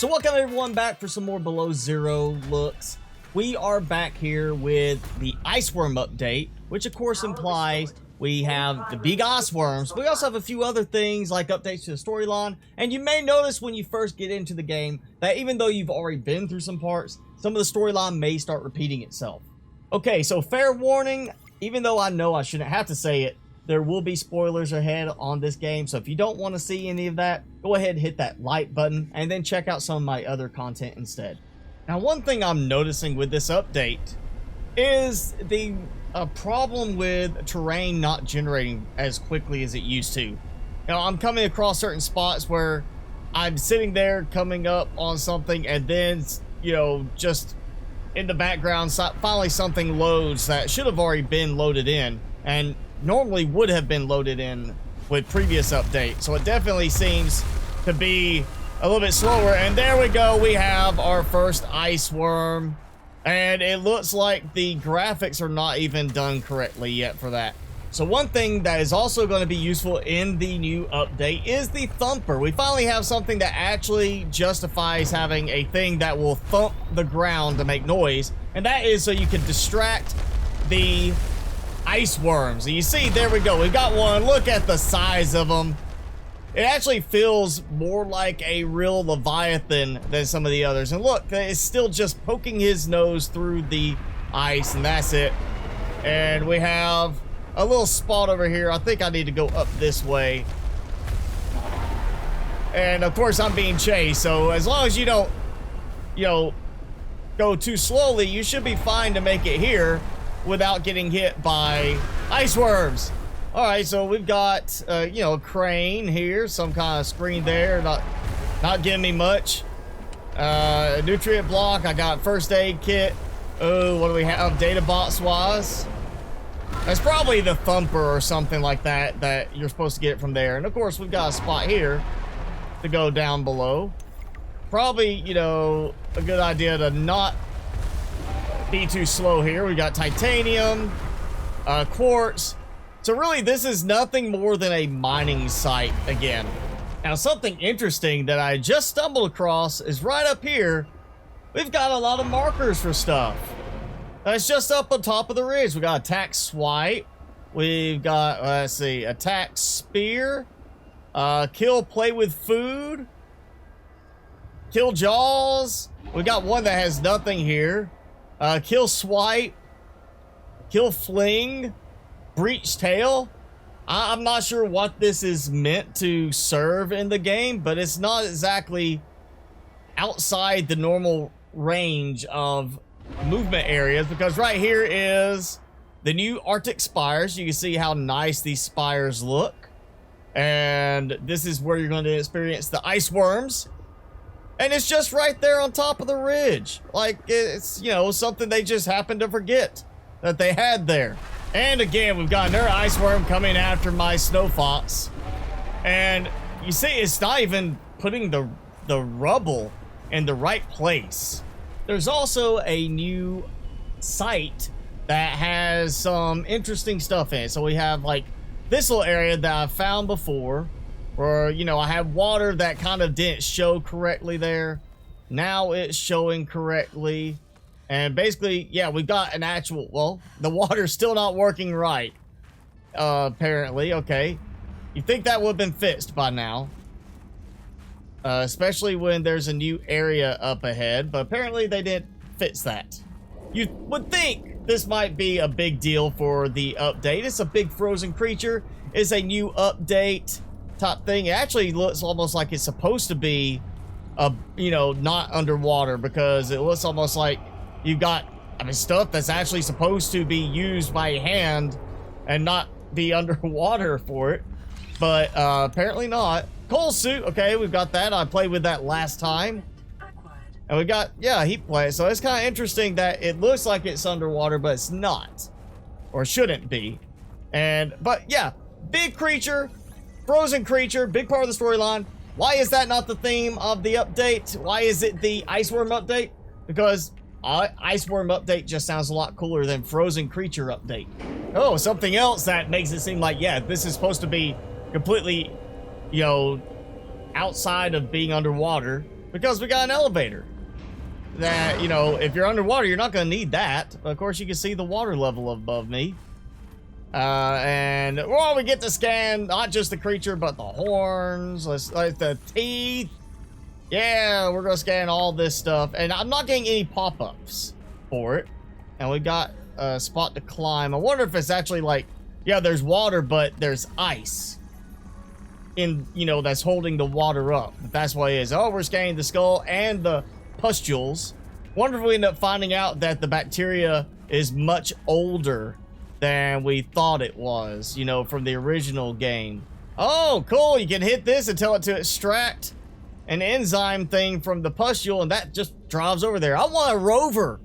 So welcome everyone back for some more Below Zero looks. We are back here with the ice worm update, which of course implies we have the big ice worms. We also have a few other things like updates to the storyline. And you may notice when you first get into the game that even though you've already been through some parts, some of the storyline may start repeating itself. Okay, so fair warning, even though I know I shouldn't have to say it, there will be spoilers ahead on this game, so if you don't want to see any of that, go ahead and hit that like button, and then check out some of my other content instead. Now, one thing I'm noticing with this update is the problem with terrain not generating as quickly as it used to. You know, I'm coming across certain spots where I'm sitting there coming up on something, and then, you know, just in the background, finally something loads that should have already been loaded in, and normally would have been loaded in with previous updates. So it definitely seems to be a little bit slower. And there we go, we have our first ice worm, and it looks like the graphics are not even done correctly yet for that. So one thing that is also going to be useful in the new update is the thumper. We finally have something that actually justifies having a thing that will thump the ground to make noise, and that is so you can distract the ice worms. And you see, there we go, we've got one. Look at the size of them. It actually feels more like a real Leviathan than some of the others. And look, it's still just poking his nose through the ice, and that's it. And we have a little spot over here. I think I need to go up this way. And of course I'm being chased, so as long as you don't, you know, go too slowly, you should be fine to make it here without getting hit by ice worms. All right, so we've got you know, a crane here, some kind of screen there, not giving me much. A nutrient block. I got first aid kit. Oh, what do we have data box wise? That's probably the thumper or something like that that you're supposed to get it from there. And of course we've got a spot here to go down below. Probably, you know, a good idea to not be too slow here. We got titanium, quartz. So really this is nothing more than a mining site again. Now, something interesting that I just stumbled across is right up here. We've got a lot of markers for stuff. That's just up on top of the ridge. We got attack swipe. We've got, let's see, attack spear, kill play with food, kill jaws. We got one that has nothing here. Kill swipe, kill fling, breach tail. I'm not sure what this is meant to serve in the game, but it's not exactly outside the normal range of movement areas, because right here is the new Arctic spires. You can see how nice these spires look, and this is where you're going to experience the ice worms. And it's just right there on top of the ridge. Like, it's, you know, something they just happened to forget that they had there. And again, we've got another ice worm coming after my snow fox. And you see, it's not even putting the rubble in the right place. There's also a new site that has some interesting stuff in it. So we have like this little area that I found before, where, you know, I had water that kind of didn't show correctly there. Now it's showing correctly. And basically, yeah, we've got an actual, well, the water's still not working right. Apparently, okay. You think that would have been fixed by now. Especially when there's a new area up ahead, but apparently they didn't fix that. You would think this might be a big deal for the update. It's a big frozen creature. It's a new update type thing. It actually looks almost like it's supposed to be you know, not underwater, because it looks almost like you've got, I mean, stuff that's actually supposed to be used by hand and not be underwater for it, but apparently not. Coal suit, okay, we've got that. I played with that last time. And we got, yeah, heat plate. So it's kind of interesting that it looks like it's underwater, but it's not, or shouldn't be. And but yeah, big creature, frozen creature, big part of the storyline. Why is that not the theme of the update? Why is it the ice worm update? Because ice worm update just sounds a lot cooler than frozen creature update. Oh, something else that makes it seem like, yeah, this is supposed to be completely, you know, outside of being underwater. because we got an elevator. That, you know, if you're underwater, you're not going to need that. Of course, you can see the water level above me. And, well, we get to scan not just the creature, but the horns, like the teeth. Yeah, we're going to scan all this stuff. And I'm not getting any pop-ups for it. And we got a spot to climb. I wonder if it's actually like, yeah, there's water, but there's ice in, you know, that's holding the water up. If that's what it is. Oh, we're scanning the skull and the pustules. Wonder if we end up finding out that the bacteria is much older than we thought it was, you know, from the original game. Oh, cool. You can hit this and tell it to extract an enzyme thing from the pustule, and that just drives over there. I want a rover.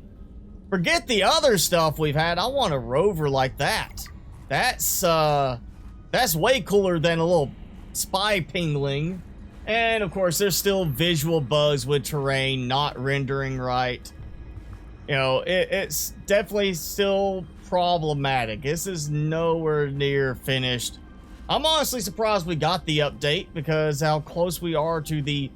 Forget the other stuff we've had. I want a rover like that. That's way cooler than a little spy pingling. And of course, there's still visual bugs with terrain not rendering right. You know, it's definitely still problematic. This is nowhere near finished. I'm honestly surprised we got the update because how close we are to the,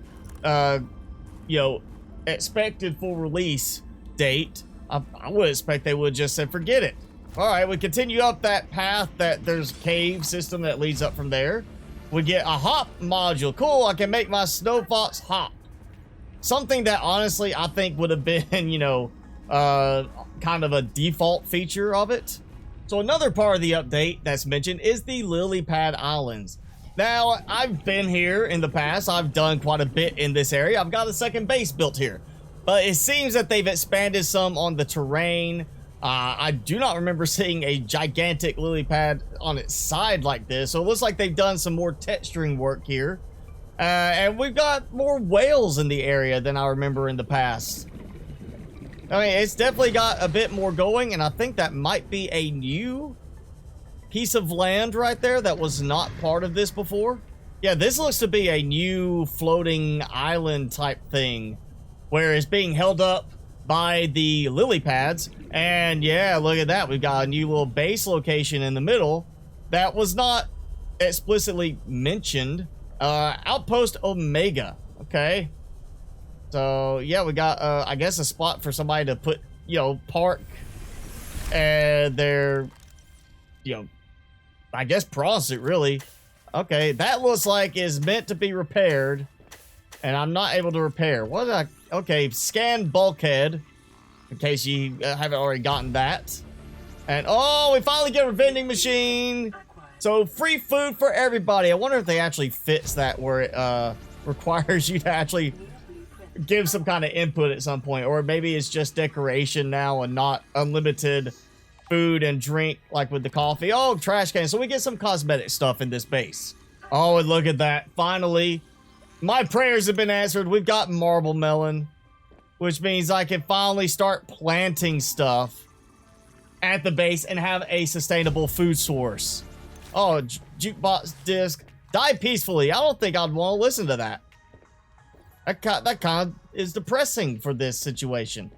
you know, expected full release date. I would expect they would just say, forget it. All right, we continue up that path that there's a cave system that leads up from there. We get a hop module. Cool, I can make my snow fox hop. Something that honestly I think would have been, you know, kind of a default feature of it. So another part of the update that's mentioned is the lily pad islands. Now, I've been here in the past. I've done quite a bit in this area. I've got a second base built here. But it seems that they've expanded some on the terrain. I do not remember seeing a gigantic lily pad on its side like this. So it looks like they've done some more texturing work here. And we've got more whales in the area than I remember in the past. I mean, it's definitely got a bit more going, and I think that might be a new piece of land right there that was not part of this before. Yeah, this looks to be a new floating island type thing where it's being held up by the lily pads. And yeah, look at that. We've got a new little base location in the middle that was not explicitly mentioned. Outpost Omega. Okay. So yeah, we got, I guess, a spot for somebody to put, you know, park their, you know, I guess process it really. Okay, that looks like is meant to be repaired, and I'm not able to repair. What did I? Okay, scan bulkhead, in case you haven't already gotten that. And oh, we finally get a vending machine. So free food for everybody. I wonder if they actually fix that where it requires you to actually give some kind of input at some point, or maybe it's just decoration now and not unlimited food and drink like with the coffee. Oh, trash can. So we get some cosmetic stuff in this base. Oh, and look at that. Finally, my prayers have been answered. We've got marble melon, which means I can finally start planting stuff at the base and have a sustainable food source. Oh, jukebox disc. Die peacefully. I don't think I'd want to listen to that. That kind of is depressing for this situation.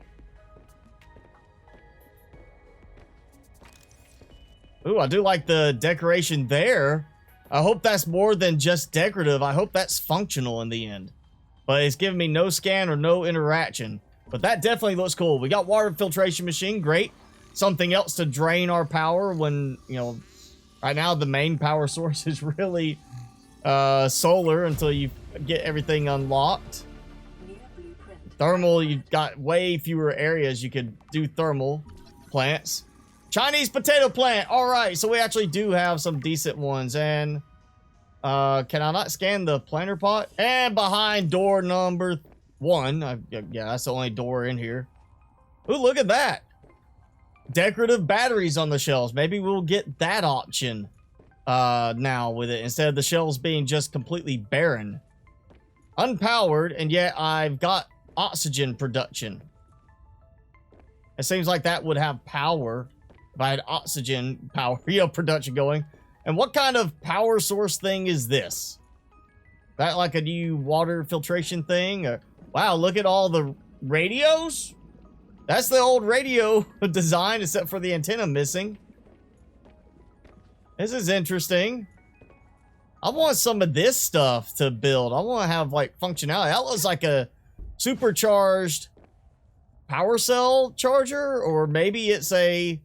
Ooh, I do like the decoration there. I hope that's more than just decorative. I hope that's functional in the end. But it's giving me no scan or no interaction. But that definitely looks cool. We got water filtration machine. Great. Something else to drain our power when, you know, right now the main power source is really solar until you get everything unlocked. Thermal, you've got way fewer areas you could do thermal plants. Chinese potato plant. All right, so we actually do have some decent ones. And can I not scan the planter pot? And behind door number 1. Yeah, that's the only door in here. Ooh, look at that. Decorative batteries on the shelves. Maybe we'll get that option now with it, instead of the shelves being just completely barren. Unpowered, and yet I've got oxygen production. It seems like that would have power if I had oxygen power, you know, production going. And what kind of power source thing is this? That like a new water filtration thing? Wow, look at all the radios. That's the old radio design, except for the antenna missing. This is interesting. I want some of this stuff to build. I want to have like functionality. That looks like a supercharged power cell charger, or maybe it's a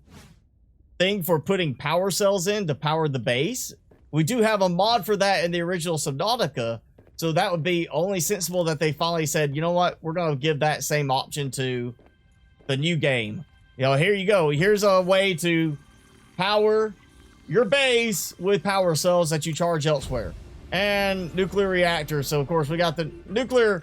thing for putting power cells in to power the base. We do have a mod for that in the original Subnautica, so that would be only sensible that they finally said, you know what, we're going to give that same option to the new game. You know, here you go. Here's a way to power your base with power cells that you charge elsewhere. And nuclear reactor. So, of course, we got the nuclear,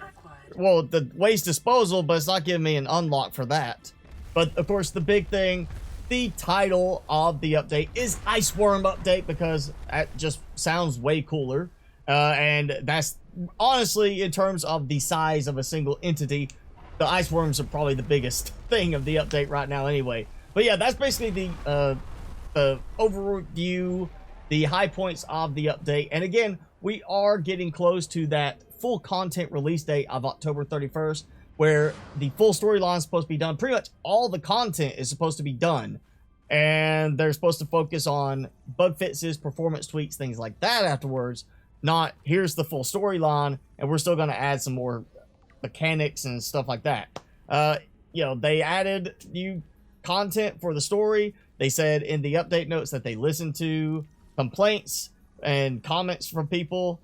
well, the waste disposal, but it's not giving me an unlock for that. But, of course, the big thing, the title of the update is Ice Worm Update, because that just sounds way cooler. And that's, honestly, in terms of the size of a single entity, the ice worms are probably the biggest thing of the update right now anyway. But yeah, that's basically the overview, the high points of the update. And again, we are getting close to that full content release date of October 31st, where the full storyline is supposed to be done. Pretty much all the content is supposed to be done. And they're supposed to focus on bug fixes, performance tweaks, things like that afterwards. Not, here's the full storyline, and we're still going to add some more mechanics and stuff like that. You know, they added new content for the story. They said in the update notes that they listened to complaints and comments from people,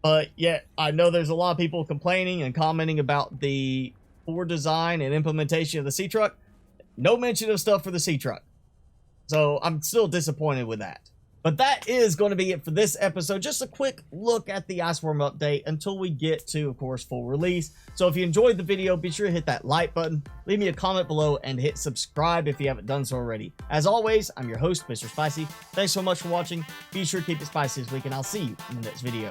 but yet I know there's a lot of people complaining and commenting about the poor design and implementation of the sea truck. No mention of stuff for the sea truck, so I'm still disappointed with that. But that is going to be it for this episode. Just a quick look at the Ice Worm update until we get to, of course, full release. So if you enjoyed the video, be sure to hit that like button, leave me a comment below, and hit subscribe if you haven't done so already. As always, I'm your host, Mr. Spicy. Thanks so much for watching. Be sure to keep it spicy this week, and I'll see you in the next video.